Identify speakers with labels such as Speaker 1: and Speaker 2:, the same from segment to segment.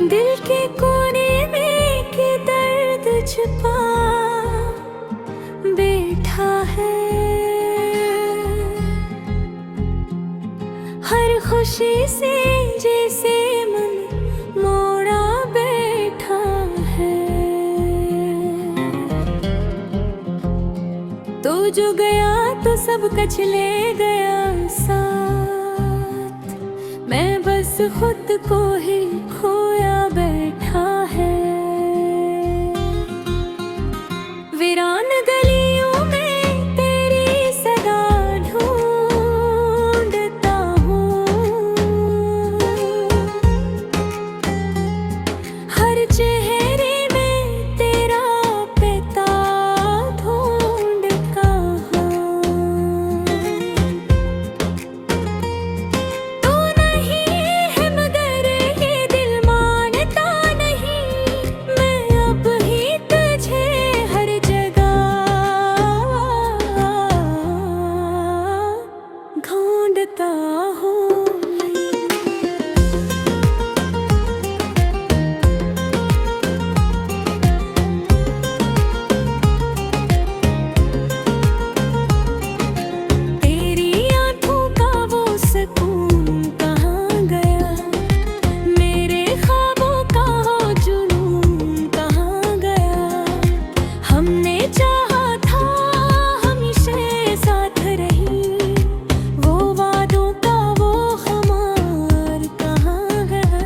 Speaker 1: दिल के कोने में के दर्द छुपा बैठा है। हर खुशी से जैसे मन मोड़ा बैठा है। तो जो गया तो सब कुछ ले गया साथ, मैं बस खुद को ही खोया बैठा है। वीरान गलियों में तेरी सदा ढूंढता हूँ, हर चेहरे में तेरा पता ढूंढता हूँ। तू नहीं है मगर ये दिल मानता नहीं, मैं अब ही तुझे हर जगह ढूंढता हूँ। तेरी आँखों का वो सुकून कहाँ गया, मेरे ख्वाबों का वो जुनून कहाँ गया। हमने चाहा था हमेशा साथ रही, वो वादों का वो खुमार कहाँ गया।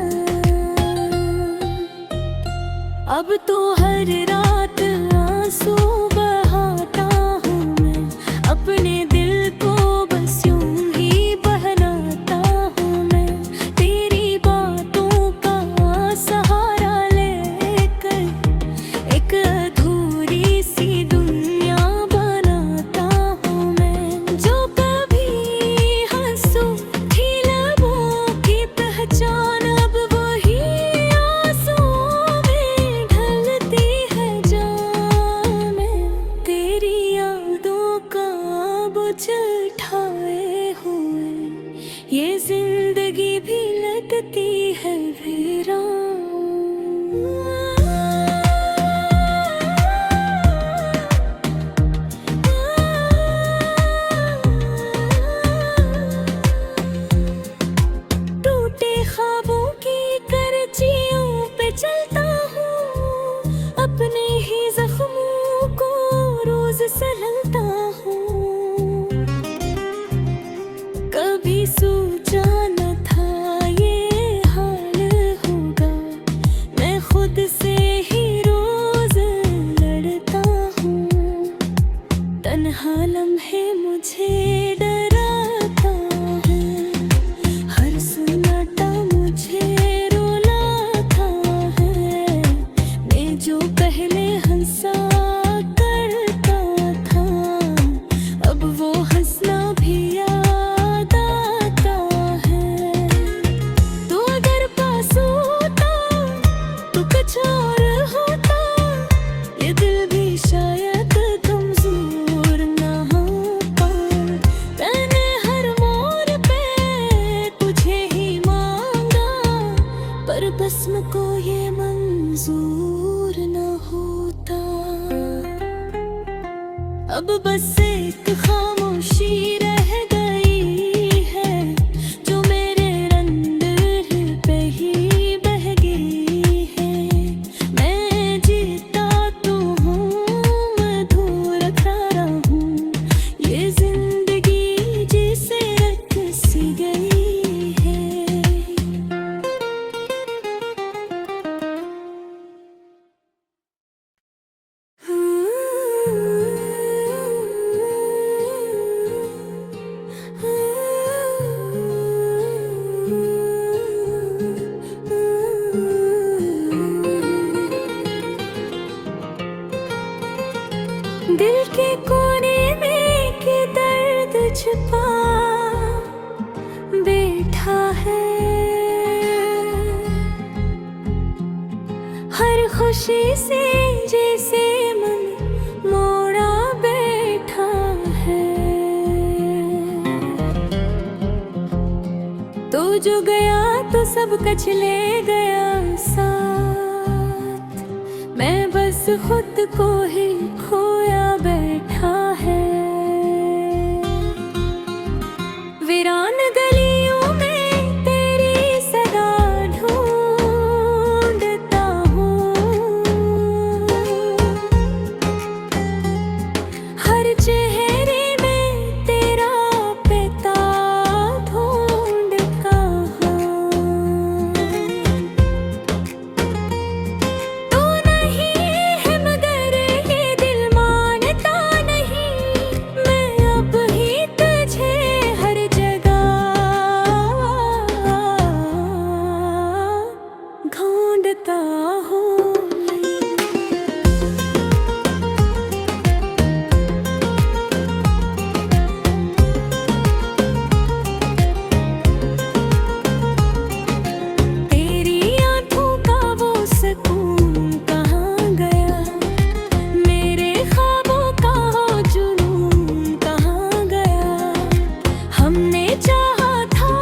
Speaker 1: अब तो हर रात आंसू बहाता हूँ मैं, अपने दिल को बस यूं ही बहलाता हूँ मैं। तेरी बातों का सहारा लेकर एक अधूरी सी दुनिया बनाता हूँ मैं। जो कभी हंसू थी लबों की पहचान, अब वही आंसुओं में ढलती है जान में। तेरी यादों का बोझ उठाए हुए ये जिंदगी भी लगती है वीरान। टूटे ख्वाबों की करचियों पे चलता हूँ, अपने ही जख्मों को रोज सहलता हूँ। कभी सोचा न था ये हाल होगा, मैं खुद से ही रोज लड़ता हूँ। तन्हा लम्हे मुझे डराता है, हर सन्नाटा मुझे रुलाता है। मैं जो पहले हंसा करता था, अब वो हंसना भी याद आता है। तो अगर पास होता तो कुछ और होता, ये दिल भी शायद कमजोर ना होता। मैंने हर मोड़ पे तुझे ही मांगा, पर बस मुझको ये मंजूर ना होता। अब बस एक खामोशी रह गई है, जो मेरे रंदिल पे ही बह गई है। मैं जीता तो हूँ, मधुर अधूरा हूँ, ये जिंदगी जिसे रख सी गई है। दिल के कोने में के दर्द छुपा बैठा है। हर खुशी से जैसे मन मोड़ा बैठा है। तो जो गया तो सब कुछ ले गया साथ, मैं बस खुद को ही खोया बैठा है। वीरान गलियों में तेरी सदा ढूंढता हूँ, हर चेहरे में तेरा पिता ढूंढता हूँ। तू नहीं है मगर ये दिल मानता नहीं, मैं अब ही तुझे हर जगह ढूंढता हूँ। तेरी आँखों का वो सुकून कहाँ गया, मेरे ख्वाबों का वो जुनून कहाँ गया। हमने चाहा था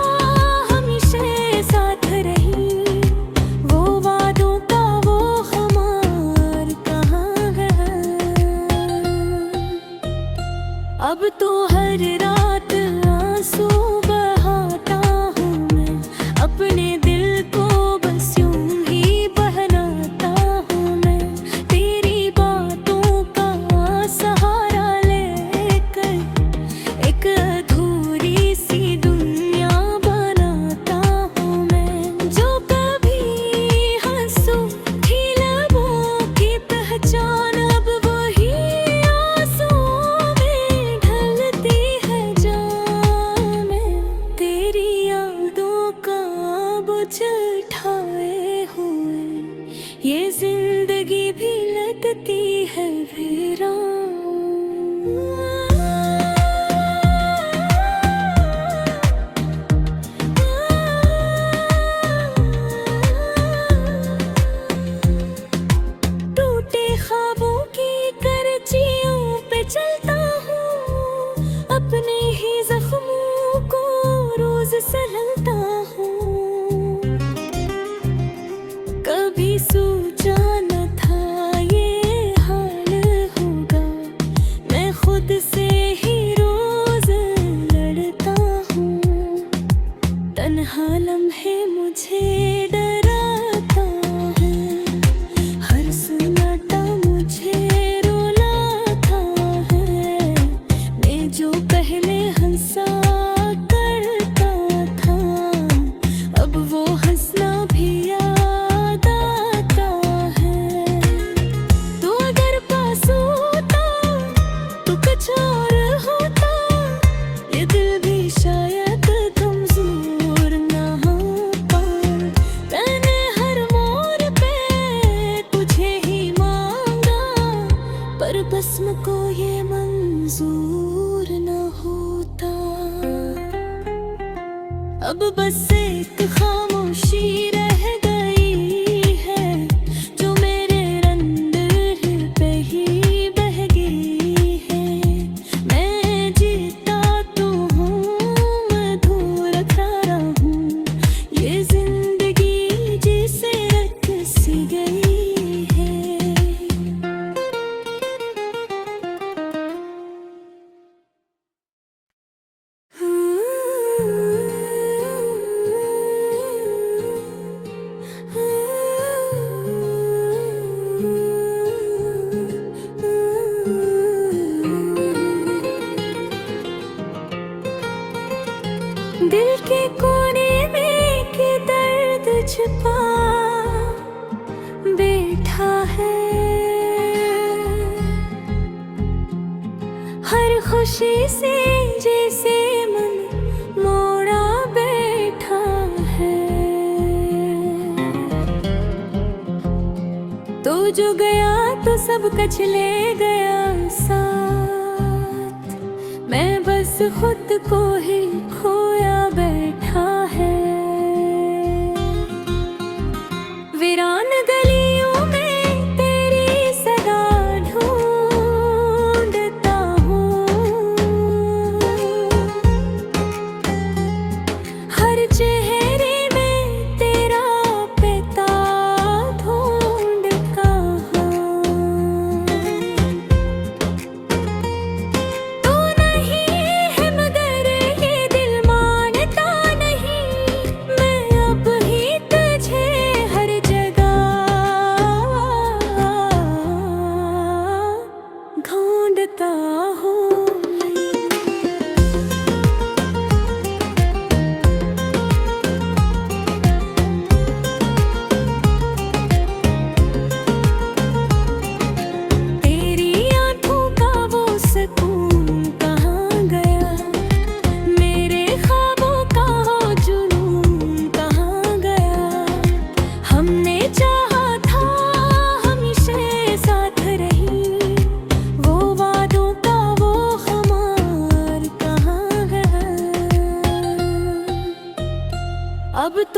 Speaker 1: हमेशा साथ रही, वो वादों का वो खुमार कहाँ गया। अब तो हर रात आंसू बहाता हूँ मैं, अपने दिल को बस यूं ही बहलाता हूँ मैं। तेरी बातों का सहारा लेकर एक अधूरी सी दुनिया बनाता हूँ मैं। जो कभी हंसू थी लबों की पहचान, अब वही आंसुओं में ढलती है जान में। तेरी यादों का बोझ उठाए हुए ये जिंदगी भी लगती है वीरान। टूटे ख्वाबों की करचियों पे चलता हूँ, अपने ही जख्मों को रोज सहलता हूँ। कभी सोचा न था ये हाल होगा, मैं खुद से ही रोज लड़ता हूँ। तन्हा लम्हे मुझे डराता है, हर सन्नाटा मुझे रुलाता है। मैं जो पहले हंसा करता था, अब वो हंसना भी याद आता है। तू अगर पास होता तो कुछ और होता, ये दिल भी शायद कमजोर ना होता। मैंने हर मोड़ पे तुझे ही मांगा, पर बस मुझको ये मंजूर न होता। अब बस एक खामोशी रह गई है, जो मेरे अंदर पे ही बह गई है। मैं जीता तो हूँ, मधुर खारा हूँ, ये जिंदगी जिसे रख सी गई है। दिल के कोने में के दर्द छुपा बैठा है, हर खुशी से जैसे मन मोड़ा बैठा है। तो जो गया तो सब कुछ ले गया साथ, मैं बस खुद को ही खोया बैठा है। वीरान गलियों में तेरी सदा ढूंढता हूँ, हर चेहरे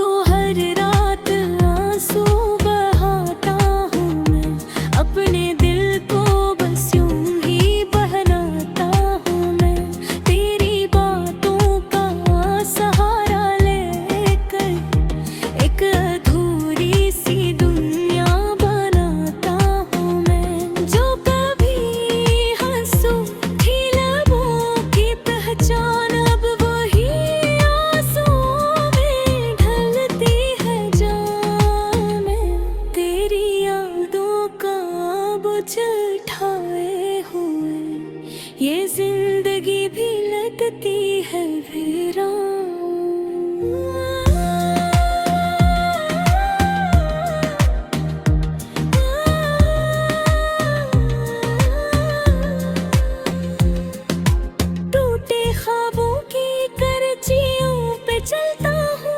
Speaker 1: तो हर रात आंसू बहाता हूँ मैं, अपने दिल को बस यूं ही बहलाता हूँ मैं। तेरी बातों का सहारा लेकर एक अधूरी सी दुनिया बनाता हूँ मैं। जो कभी हंसू थी लबों की पहचान, अब वही आंसुओं में ढलती है जान में। तेरी यादों का बोझ उठाए हुए ये जिंदगी भी लगती है टूटे ख्वाबों की करचियों पे चलता हूँ,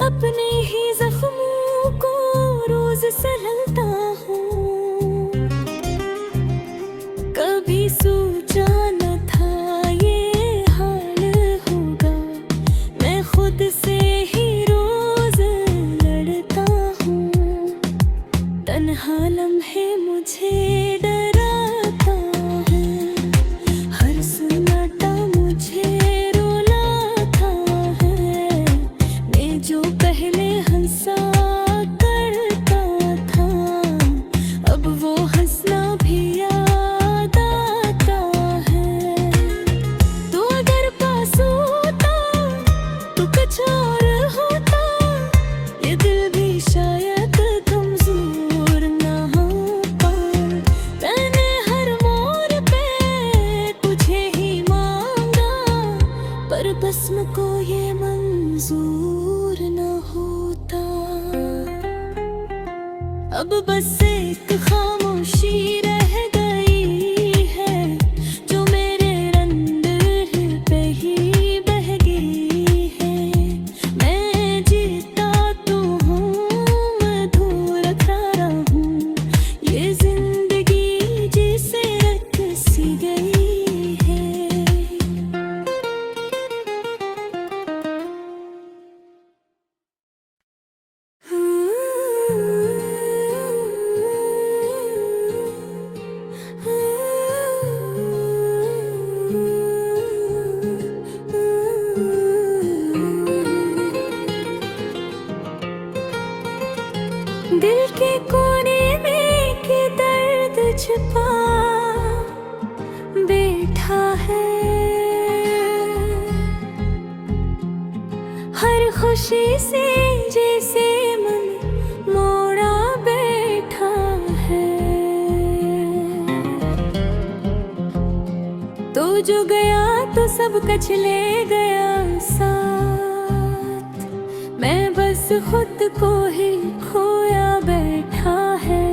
Speaker 1: अपने ही जख्मों को रोज सहलता हूँ। कभी सोचा न था ये हाल होगा, मैं खुद से ही रोज लड़ता हूँ। तन्हा लम्हे मुझे डराता है, हर सन्नाटा मुझे रुलाता है। मैं जो पहले हंसा करता था, अब वो हंसना भी याद आता है। तो अगर पास होता तो कुछ और होता, ये दिल भी शायद कमजोर ना होता। मैंने हर मोड़ पे तुझे ही मांगा, पर बस्म को ये मंजूर ना होता। अब बस एक खामोशी रह गई है, जो मेरे अंदर पे ही बह गई है। मैं जीता तो हूँ, अधूरा खड़ा हूँ, ये जिंदगी जिसे रख सी गई है। दिल के कोने में के दर्द छुपा बैठा है, हर खुशी से जैसे मन मोड़ा बैठा है। तो जो गया तो सब कछ ले गया साथ, मैं बस खुद को ही खोया बैठा है।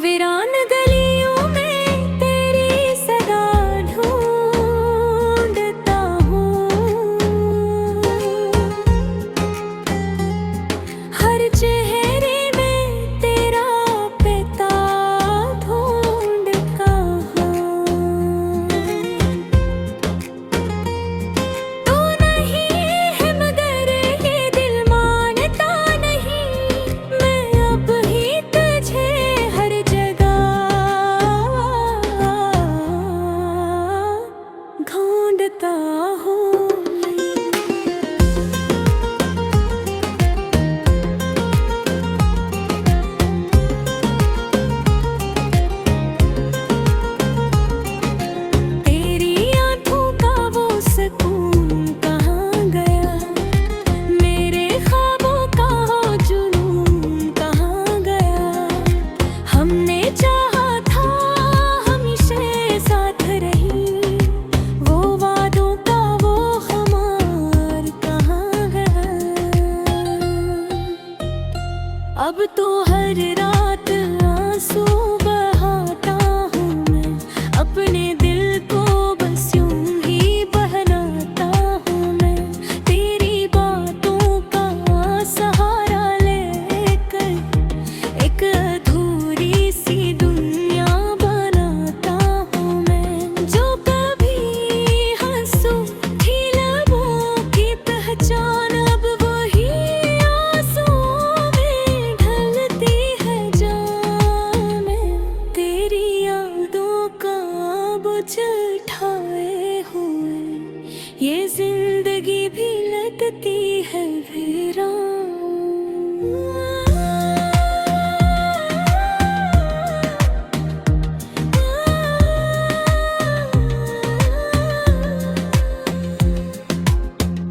Speaker 1: वीरान गलियों में तेरी सदा ढूंढता हूँ, हर चेहरे में तेरा पिता ढूंढता हूँ। तू नहीं है मगर ये दिल मानता नहीं, मैं अब ही तुझे हर जगह ढूंढता हूँ। तेरी आंखों का वो सुकून कहाँ गया, मेरे ख्वाबों का वो जुनून कहाँ गया। हमने चाहा था हमेशा साथ रही, वो वादों का वो खुमार कहाँ गया। अब तो हर रात आंसू बहाता हूँ मैं, अपने दिल को बस यूं ही बहलाता हूँ मैं। तेरी बातों का सहारा लेकर एक अधूरी सी दुनिया बनाता हूँ मैं। जो कभी हंसू थी लबों की लगती है वीरान।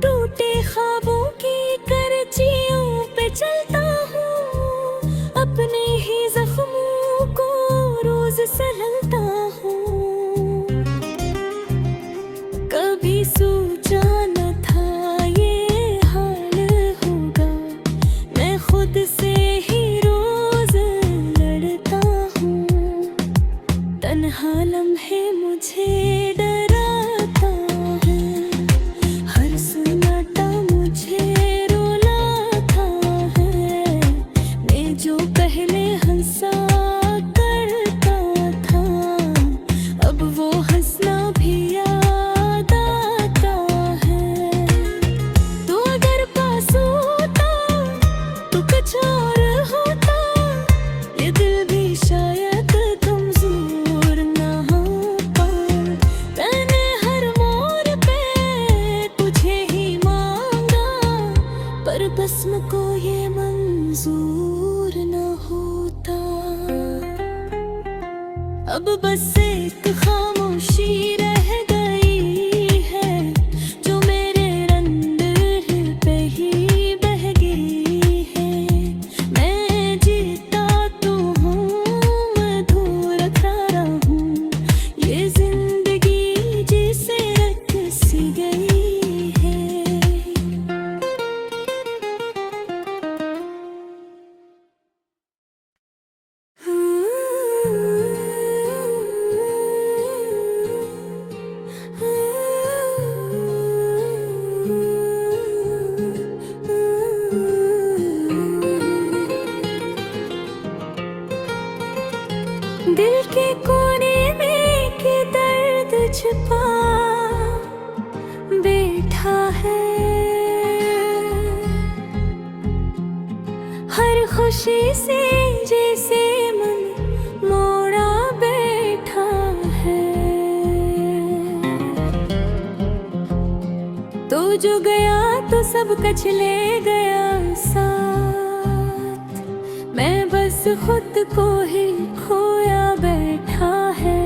Speaker 1: टूटे ख्वाबों की करचियों पे चलता हूँ, अपने ही जख्मों को रोज सहलता हूँ। कभी सोचा न था ये हाल होगा, मैं खुद से ही रोज लड़ता हूँ। तन्हा लम्हे मुझे डराता है, हर सन्नाटा मुझे रुलाता है। मैं जो पहले हंसा करता था, अब वो हंसना भी याद आता है। तू अगर पास होता तो कुछ और होता, ये दिल भी शायद कमजोर ना होता। मैंने हर मोड़ पे तुझे ही मांगा, पर बस्म को ये मंजूर न होता। अब बस एक खामोशी रह गई है, जो मेरे रंदिल पे ही बह गई है। मैं जीता तो हूँ, अधूरा खड़ा हूँ, ये जिंदगी जिसे रख सी गई है। दिल के कोने में के दर्द छुपा बैठा है, हर खुशी से जैसे मन मोड़ा बैठा है। तो जो गया तो सब कुछ ले गया साथ, मैं बस खुद को ही खोया बैठा है।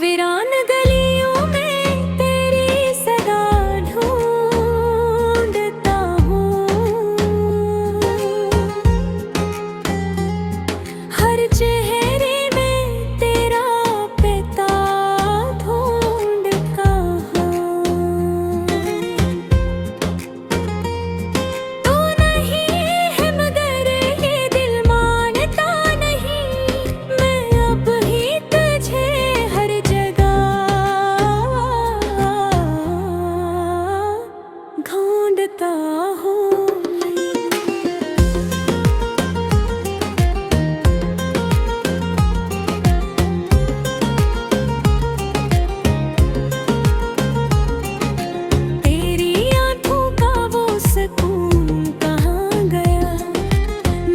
Speaker 1: वीरान गलियों में तेरी सदा ढूंढता हूँ, हर चेहरे में तेरा पिता ढूंढता हूँ। तू नहीं है मगर ये दिल मानता नहीं, मैं अब ही तुझे हर जगह ढूंढता हूँ। तेरी आंखों का वो सुकून कहाँ गया,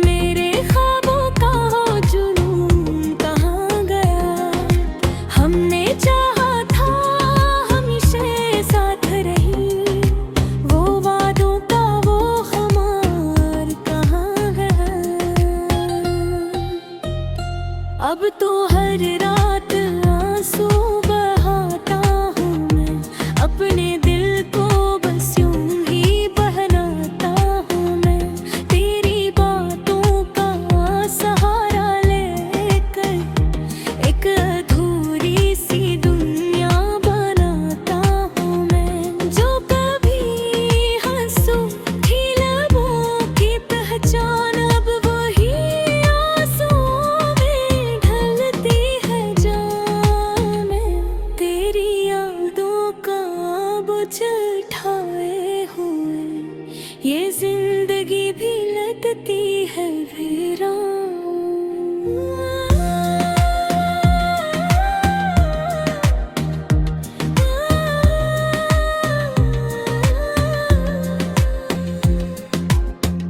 Speaker 1: मेरे ख्वाबों का वो जुनून कहाँ गया। हमने चाहा था हमेशा साथ रही, वो वादों का वो खुमार कहाँ गया। अब तो हर रात आंसू बहाता हूँ मैं, अपने दिल को बस यूं ही बहलाता हूँ मैं। तेरी बातों का सहारा लेकर एक अधूरी सी दुनिया बनाता हूँ मैं। जो कभी हंसू थी लबों की पहचान, अब वही आंसुओं में ढलती है जान में। तेरी यादों का बोझ उठाए हुए ये जिंदगी भी लगती है वीरान।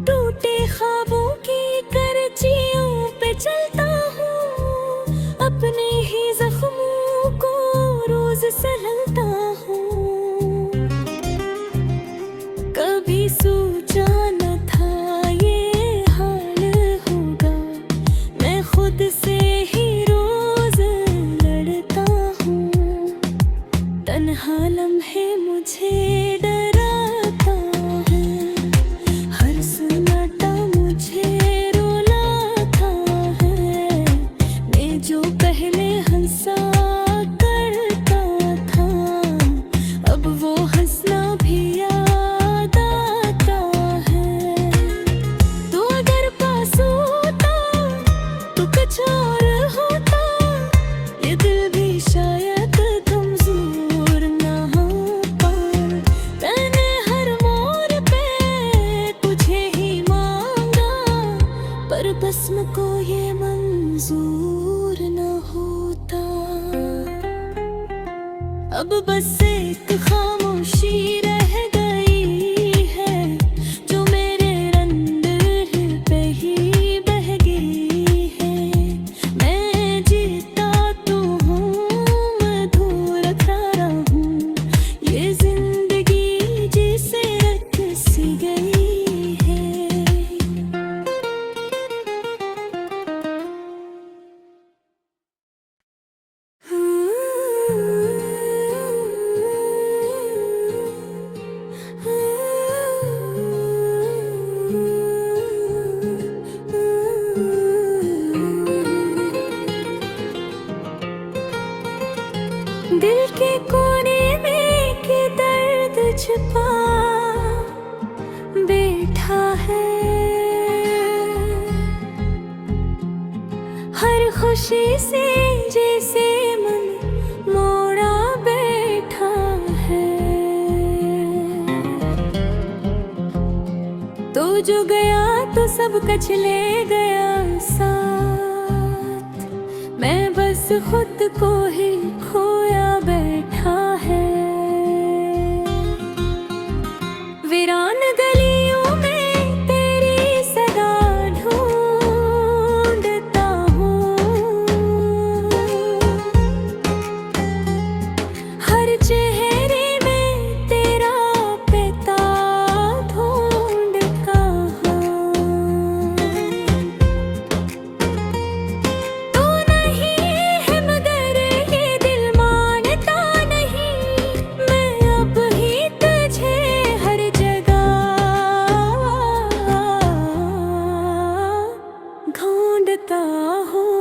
Speaker 1: टूटे ख्वाबों की करचियों पे चलता हूँ, अपने ही जख्मों को रोज सहलता हूँ। मुझे डराता है, हर सन्नाटा मुझे रुलाता है। मैं जो पहले हंसा करता था, अब वो हंसना भी याद आता है। तू अगर पास होता तो कुछ और होता, ये दिल भी शायद कमजोर ना होता। मैंने हर मोड़ पे तुझे ही मांगा, पर बस्म को ये मंजूर ना होता। अब बस एक खामोशी रह गई है, जो मेरे अंदर पे ही बह गई है। मैं जीता तो हूँ, अधूरा खड़ा हूँ, ये जिंदगी जिसे रख सी गई है। दिल के कोने में के दर्द छिपा बैठा है, हर खुशी से जैसे मन मोड़ा बैठा है। तो जो गया तो सब कुछ ले गया साथ, मैं बस खुद को ही खोया बैठा है। वीरान गलियों में तेरी सदा ढूंढता हूँ, हर चेहरे में तेरा पता ढूंढता हूँ। तू नहीं है मगर ये दिल मानता नहीं, मैं अब ही तुझे हर जगह ढूंढता हूँ।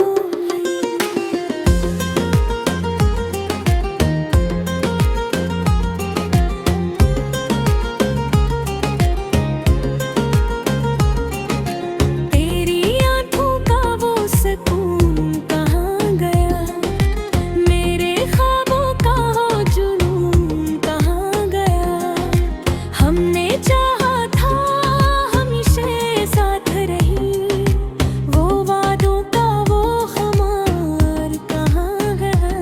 Speaker 1: तेरी आंखों का वो सुकून कहाँ गया, मेरे ख्वाबों का वो जुनून कहाँ गया। हमने चाहा था हमेशा साथ रही, वो वादों का वो खुमार कहाँ गया।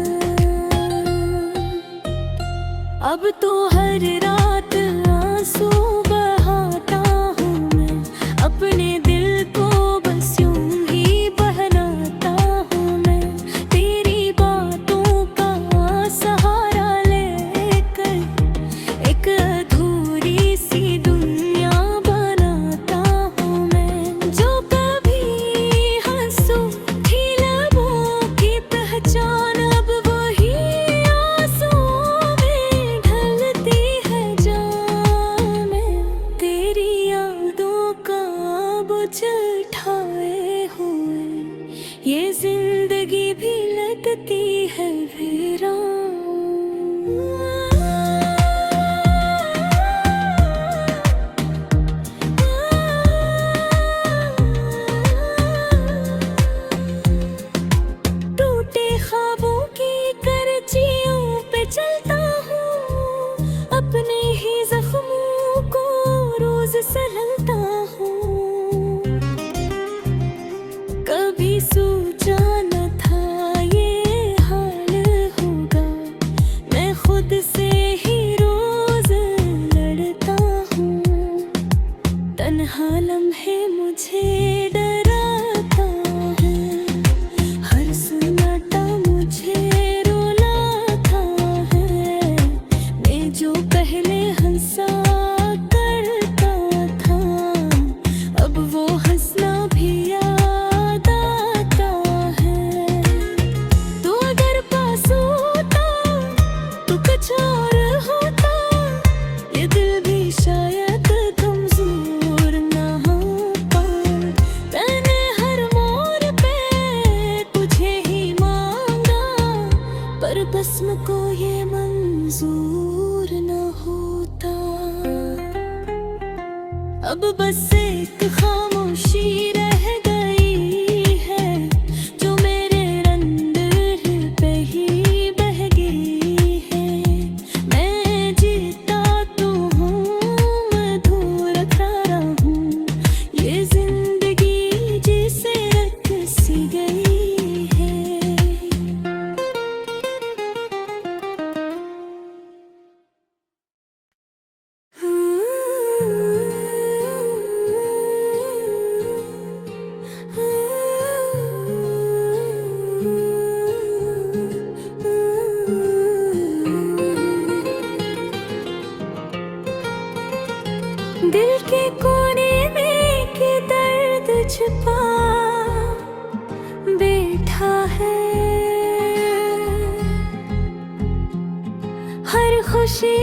Speaker 1: अब तो हर रात आंसू बहाता हूँ मैं, अपने दिल को बस यूं ही बहलाता हूँ मैं। तेरी बातों का सहारा लेकर एक अधूरी सी दुनिया बनाता हूँ मैं। जो कभी हंसू थी लबों की पहचान, अब वही आंसुओं में ढलती है जान में। तेरी यादों का बोझ उठाए हुए ये जिंदगी भी लगती है वीरान। टूटे ख्वाबों की करचियों पे चलता हूँ, अपने ही जख्मों को रोज सहलता हूँ। कभी सोचा न था ये हाल होगा, मैं खुद से ही रोज लड़ता हूँ। तन्हा लम्हे मुझे डराता है, हर सन्नाटा मुझे रुलाता है। मैं जो पहले हंसा करता था, अब बस एक खामोशी रह गई है जो मेरे अंदर पे ही बह गई है। मैं जीता तो हूँ, अधूरा खरा हूँ, ये जिंदगी जिसे रख सी गई है। दिल के कोने में के दर्द छिपा बैठा है, हर खुशी